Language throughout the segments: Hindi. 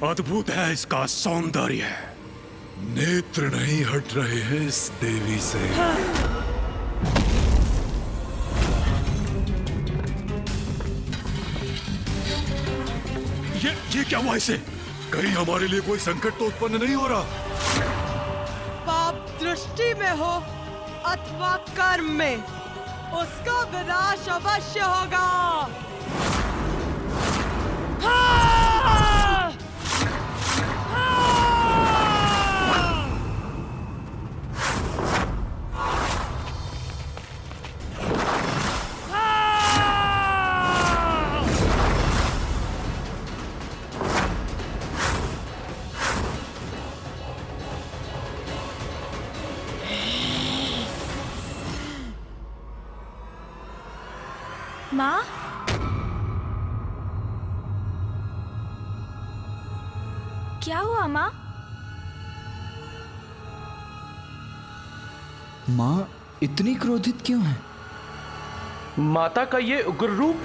अद्भुत है इसका सौंदर्य। नेत्र नहीं हट रहे हैं इस देवी से। ये क्या हुआ इसे? कहीं हमारे लिए कोई संकट तो उत्पन्न नहीं हो रहा? पाप दृष्टि में हो अथवा कर्म में, उसका विनाश अवश्य होगा। माँ, क्या हुआ माँ? माँ इतनी क्रोधित क्यों है? माता का ये उग्र रूप।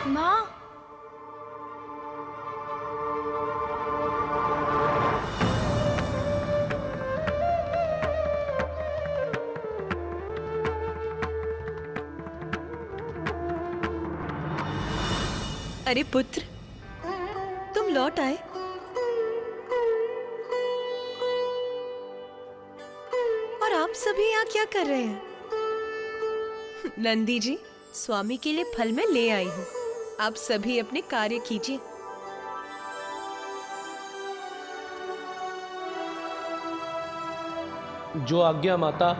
माँ, अरे पुत्र, तुम लौट आए। और आप सभी यहाँ क्या कर रहे हैं? नंदी जी, स्वामी के लिए फल मैं ले आई हूँ। आप सभी अपने कार्य कीजिए। जो आज्ञा माता।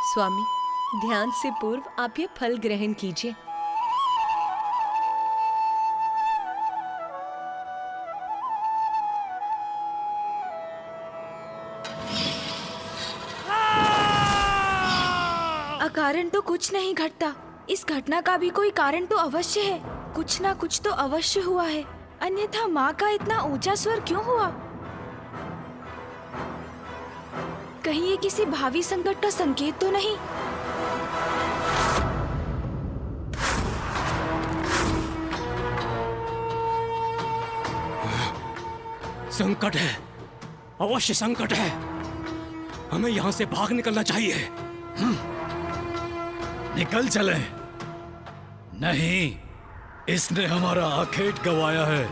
स्वामी, ध्यान से पूर्व आप ये फल ग्रहण कीजिए। अकारण तो कुछ नहीं घटता। इस घटना का भी कोई कारण तो अवश्य है। कुछ ना कुछ तो अवश्य हुआ है, अन्यथा माँ का इतना ऊंचा स्वर क्यों हुआ? कहीं ये किसी भावी संकट का संकेत तो नहीं? संकट है, अवश्य संकट है। हमें यहाँ से भाग निकलना चाहिए। निकल चले। नहीं, इसने हमारा आखेट गंवाया है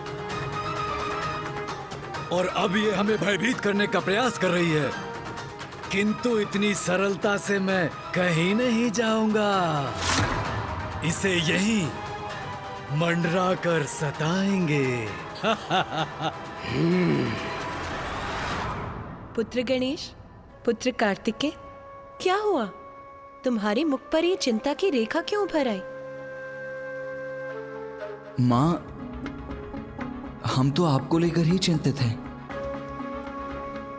और अब ये हमें भयभीत करने का प्रयास कर रही है, किंतु इतनी सरलता से मैं कहीं नहीं जाऊंगा। इसे यहीं मंडरा कर सताएंगे। पुत्र गणेश, पुत्र कार्तिकेय, क्या हुआ? तुम्हारे मुख पर ये चिंता की रेखा क्यों उभर आई? माँ, हम तो आपको लेकर ही चिंतित हैं।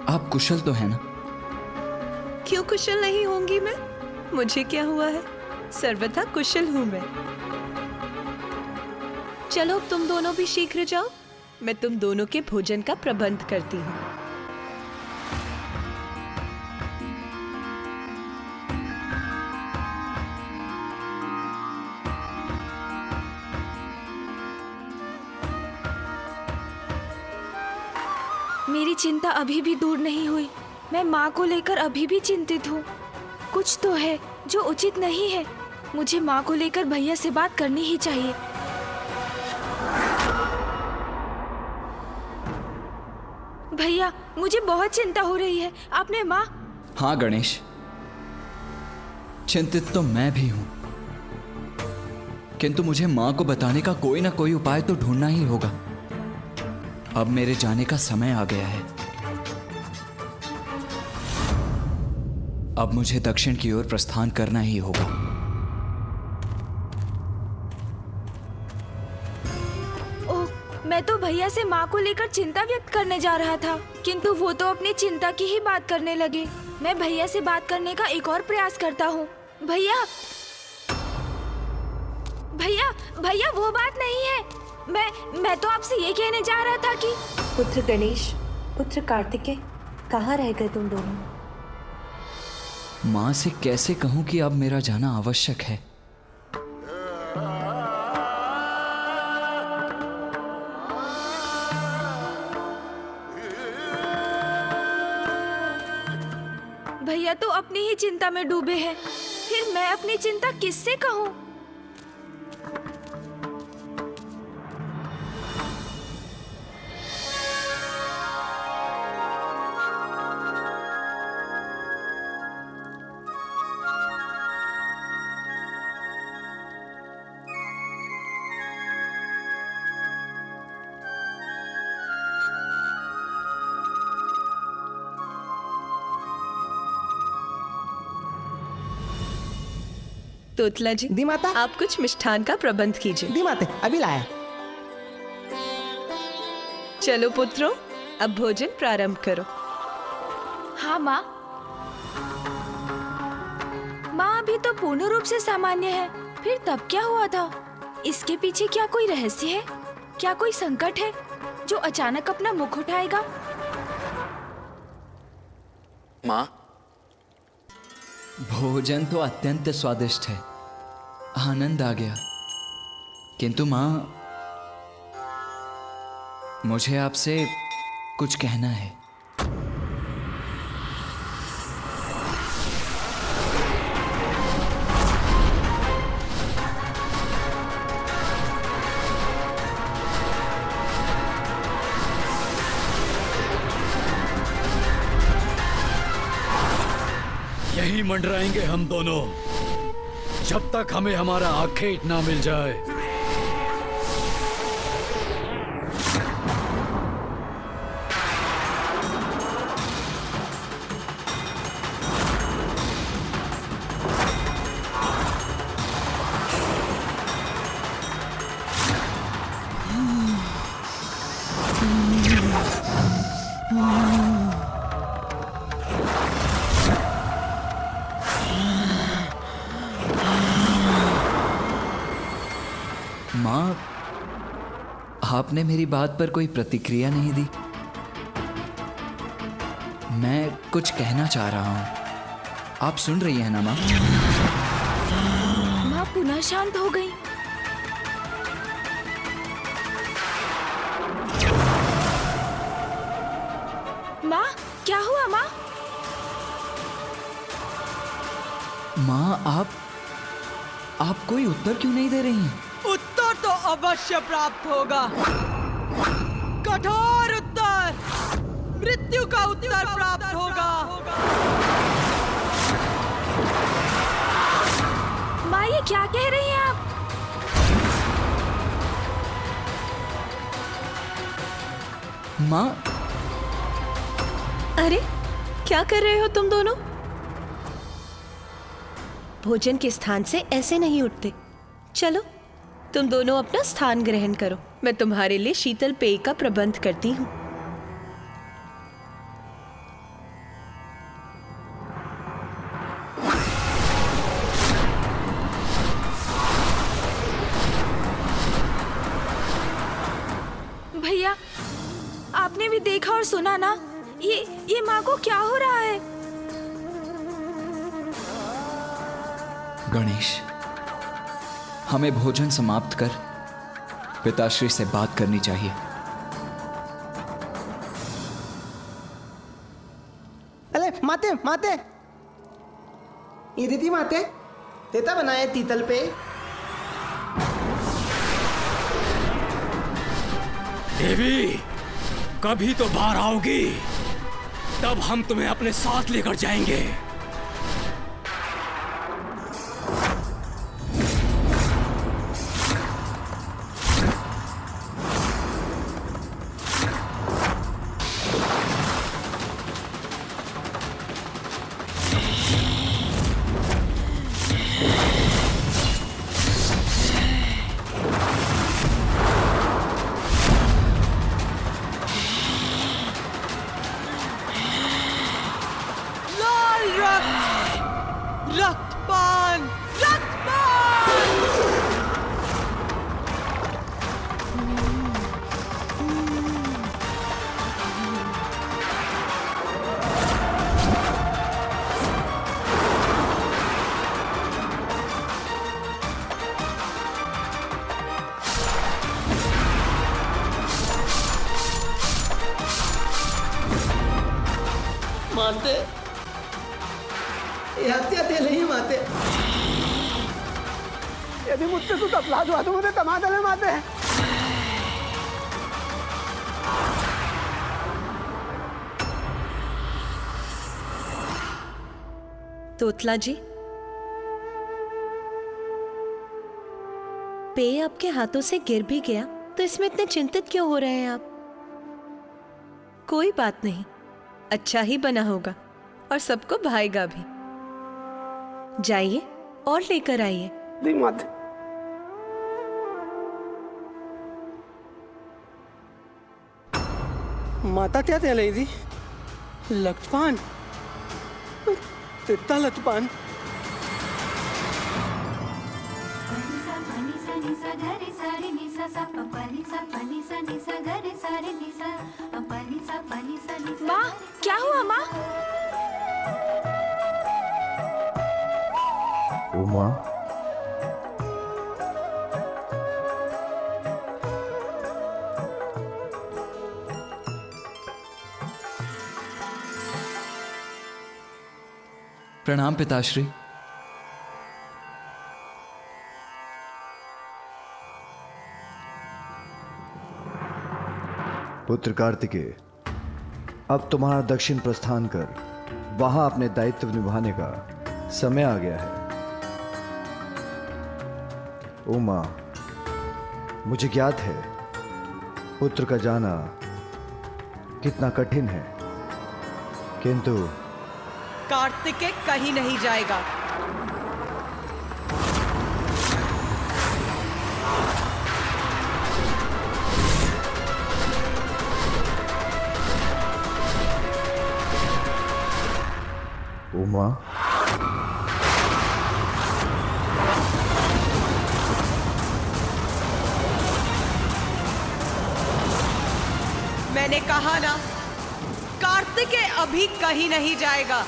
आप कुशल तो है ना? क्यों कुशल नहीं होंगी मैं? मुझे क्या हुआ है? सर्वथा कुशल हूं मैं। चलो तुम दोनों भी शीघ्र जाओ, मैं तुम दोनों के भोजन का प्रबंध करती हूँ। मेरी चिंता अभी भी दूर नहीं हुई। मैं माँ को लेकर अभी भी चिंतित हूँ। कुछ तो है जो उचित नहीं है। मुझे माँ को लेकर भैया से बात करनी ही चाहिए। भैया, मुझे बहुत चिंता हो रही है। आपने माँ? हाँ गणेश, चिंतित तो मैं भी हूं, किंतु मुझे माँ को बताने का कोई ना कोई उपाय तो ढूंढना ही होगा। अब मेरे जाने का समय आ गया है। अब मुझे दक्षिण की ओर प्रस्थान करना ही होगा। ओह, मैं तो भैया से माँ को लेकर चिंता व्यक्त करने जा रहा था, किंतु वो तो अपनी चिंता की ही बात करने लगे। मैं भैया से बात करने का एक और प्रयास करता हूँ। भैया! भैया भैया वो बात नहीं है। मैं तो आपसे ये कहने जा रहा था कि पुत्र गणेश, पुत्र कार्तिकेय, कहाँ रह गए तुम दोनों? माँ से कैसे कहूँ कि अब मेरा जाना आवश्यक है। भैया तो अपनी ही चिंता में डूबे हैं, फिर मैं अपनी चिंता किससे कहूँ? तोतला जी, दी माता। आप कुछ मिष्ठान का प्रबंध कीजिए। दी माते, अभी लाया। चलो पुत्रों, अब भोजन प्रारंभ करो। हाँ माँ। माँ अभी तो पूर्ण रूप से सामान्य है, फिर तब क्या हुआ था? इसके पीछे क्या कोई रहस्य है? क्या कोई संकट है जो अचानक अपना मुख उठाएगा? माँ, भोजन तो अत्यंत स्वादिष्ट है, आनंद आ गया। किंतु माँ, मुझे आपसे कुछ कहना है। यही मंडराएंगे हम दोनों जब तक हमें हमारा आखेट ना मिल जाए। माँ, आपने मेरी बात पर कोई प्रतिक्रिया नहीं दी। मैं कुछ कहना चाह रहा हूँ, आप सुन रही हैं ना माँ? माँ पुनः शांत हो गई। माँ, क्या हुआ माँ? माँ, आप कोई उत्तर क्यों नहीं दे रही हैं? उत्तर तो अवश्य प्राप्त होगा, कठोर उत्तर, मृत्यु का उत्तर प्राप्त होगा। माँ ये क्या कह रही हैं आप? माँ, अरे क्या कर रहे हो तुम दोनों? भोजन के स्थान से ऐसे नहीं उठते। चलो तुम दोनों अपना स्थान ग्रहण करो, मैं तुम्हारे लिए शीतल पेय का प्रबंध करती हूँ। भैया, आपने भी देखा और सुना ना, ये माँ को क्या हो रहा है? गणेश, हमें भोजन समाप्त कर पिताश्री से बात करनी चाहिए। अरे माते माते, ये दीदी माते, देता बनाए तीतल पे। देवी, कभी तो बाहर आओगी, तब हम तुम्हें अपने साथ लेकर जाएंगे। लाल माते यात्या ते नाही माते यदि मुझसे तू अपराध हुआ तो मुझे तमाशा में माते तोतला जी, पेय आपके हाथों से गिर भी गया तो इसमें इतने चिंतित क्यों हो रहे हैं आप? कोई बात नहीं, अच्छा ही बना होगा और सबको भाएगा भी। जाइए और लेकर आइए। दी माते माता त्या त्याला दी लटपान तित्ता लटपान माँ, क्या हुआ माँ? उमा, प्रणाम पिताश्री। पुत्र कार्तिकेय, अब तुम्हारा दक्षिण प्रस्थान कर वहां अपने दायित्व निभाने का समय आ गया है। उमा, मुझे ज्ञात है पुत्र का जाना कितना कठिन है, किंतु कार्तिकेय कहीं नहीं जाएगा। उमा, मैंने कहा ना, कार्तिकेय अभी कहीं नहीं जाएगा।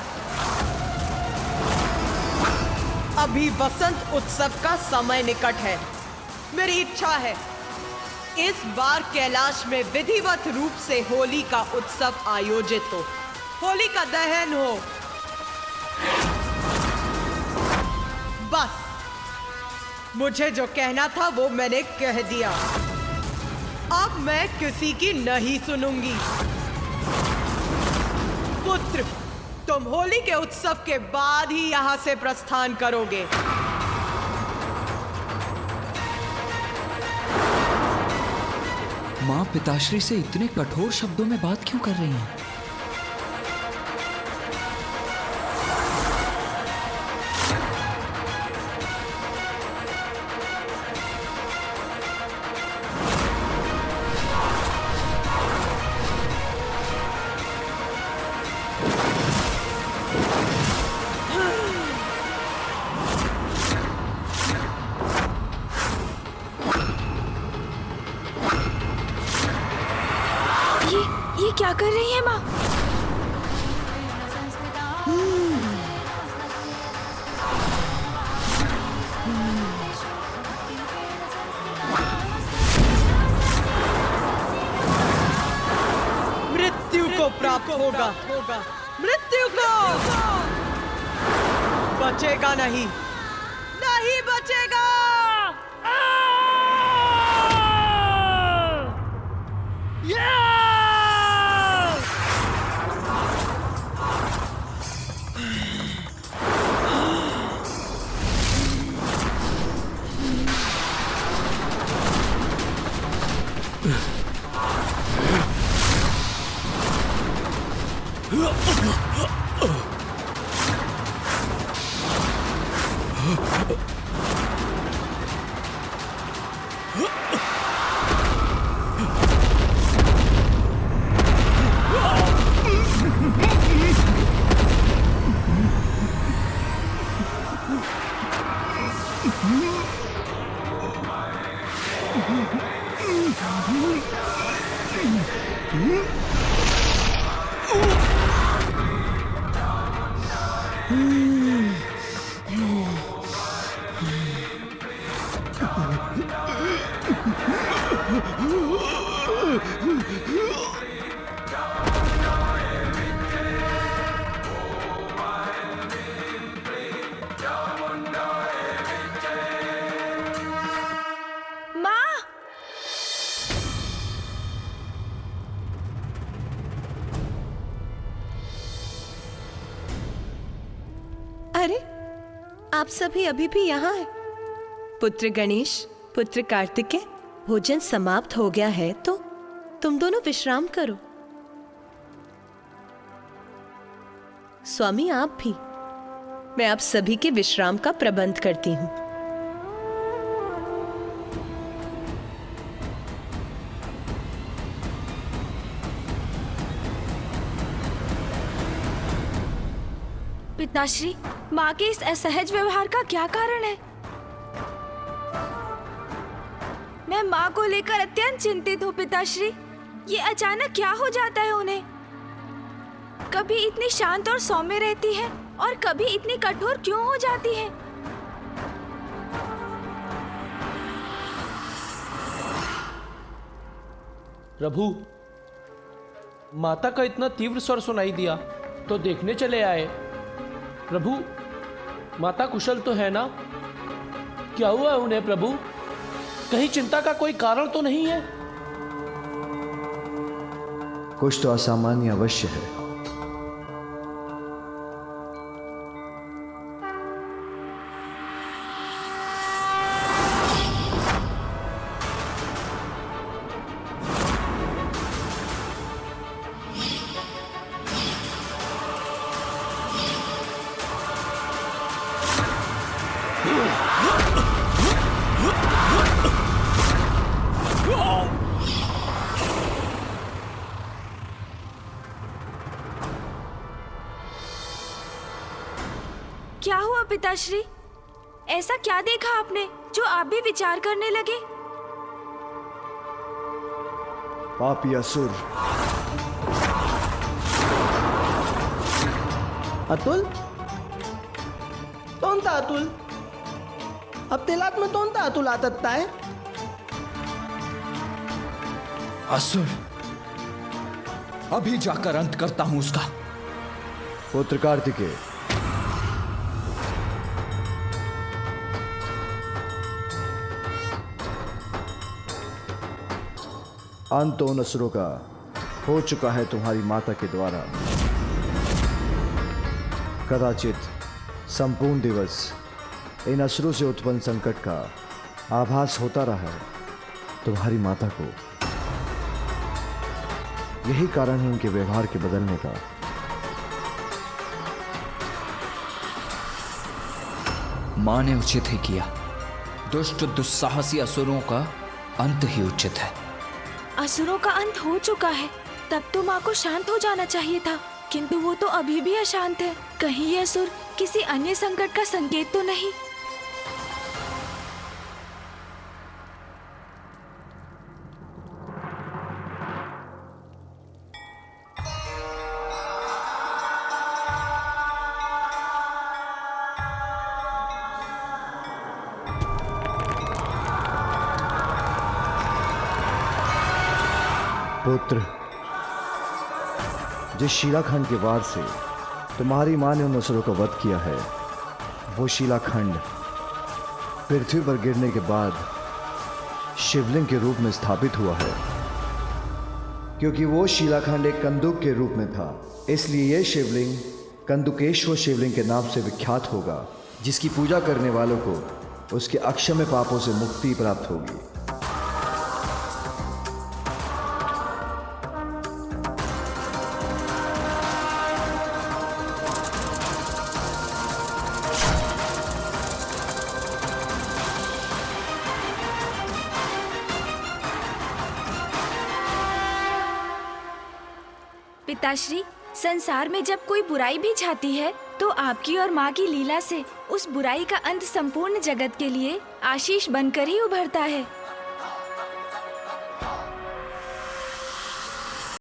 अभी वसंत उत्सव का समय निकट है। मेरी इच्छा है इस बार कैलाश में विधिवत रूप से होली का उत्सव आयोजित हो, होली का दहन हो। बस मुझे जो कहना था वो मैंने कह दिया। अब मैं किसी की नहीं सुनूंगी। पुत्र, तुम होली के उत्सव के बाद ही यहां से प्रस्थान करोगे। माँ पिताश्री से इतने कठोर शब्दों में बात क्यों कर रही हैं? ये क्या कर रही है माँ? मृत्यु को प्राप्त होगा, मृत्यु को बचेगा नहीं, नहीं बचेगा। आप सभी अभी भी यहाँ हैं। पुत्र गणेश, पुत्र कार्तिकेय, भोजन समाप्त हो गया है तो तुम दोनों विश्राम करो। स्वामी आप भी, मैं आप सभी के विश्राम का प्रबंध करती हूँ। पिताश्री, माँ के इस असहज व्यवहार का क्या कारण है? मैं माँ को लेकर अत्यंत चिंतित हूँ पिताश्री। ये अचानक क्या हो जाता है उन्हें? कभी इतनी शांत और सौम्य रहती है और कभी इतनी कठोर क्यों हो जाती है? प्रभु, माता का इतना तीव्र स्वर सुनाई दिया तो देखने चले आए। प्रभु, माता कुशल तो है ना? क्या हुआ है उन्हें प्रभु? कहीं चिंता का कोई कारण तो नहीं है? कुछ तो असामान्य अवश्य है। क्या हुआ पिताश्री? ऐसा क्या देखा आपने जो आप भी विचार करने लगे? पापी असुर, अतुल, कोणता अतुल? अब तेलात में कोणता अतुल आता है? असुर, अभी जाकर अंत करता हूं उसका। पुत्र कार्तिकेय, अंत उन असुरों का हो चुका है तुम्हारी माता के द्वारा। कदाचित संपूर्ण दिवस इन असुरों से उत्पन्न संकट का आभास होता रहा है तुम्हारी माता को। यही कारण है उनके व्यवहार के बदलने का। मां ने उचित ही किया। दुष्ट दुस्साहसी असुरों का अंत ही उचित है। असुरों का अंत हो चुका है, तब तो माँ को शांत हो जाना चाहिए था, किंतु वो तो अभी भी अशांत है। कहीं ये असुर किसी अन्य संकट का संकेत तो नहीं? पुत्र, जिस शिलाखंड के वार से तुम्हारी मां ने उन असुरों का वध किया है, वो शिलाखंड पृथ्वी पर गिरने के बाद शिवलिंग के रूप में स्थापित हुआ है। क्योंकि वो शिलाखंड एक कंदुक के रूप में था, इसलिए यह शिवलिंग कंदुकेश्वर शिवलिंग के नाम से विख्यात होगा, जिसकी पूजा करने वालों को उसके अक्षम्य पापों से मुक्ति प्राप्त होगी। पिताश्री, संसार में जब कोई बुराई भी छाती है तो आपकी और माँ की लीला से उस बुराई का अंत संपूर्ण जगत के लिए आशीष बनकर ही उभरता है।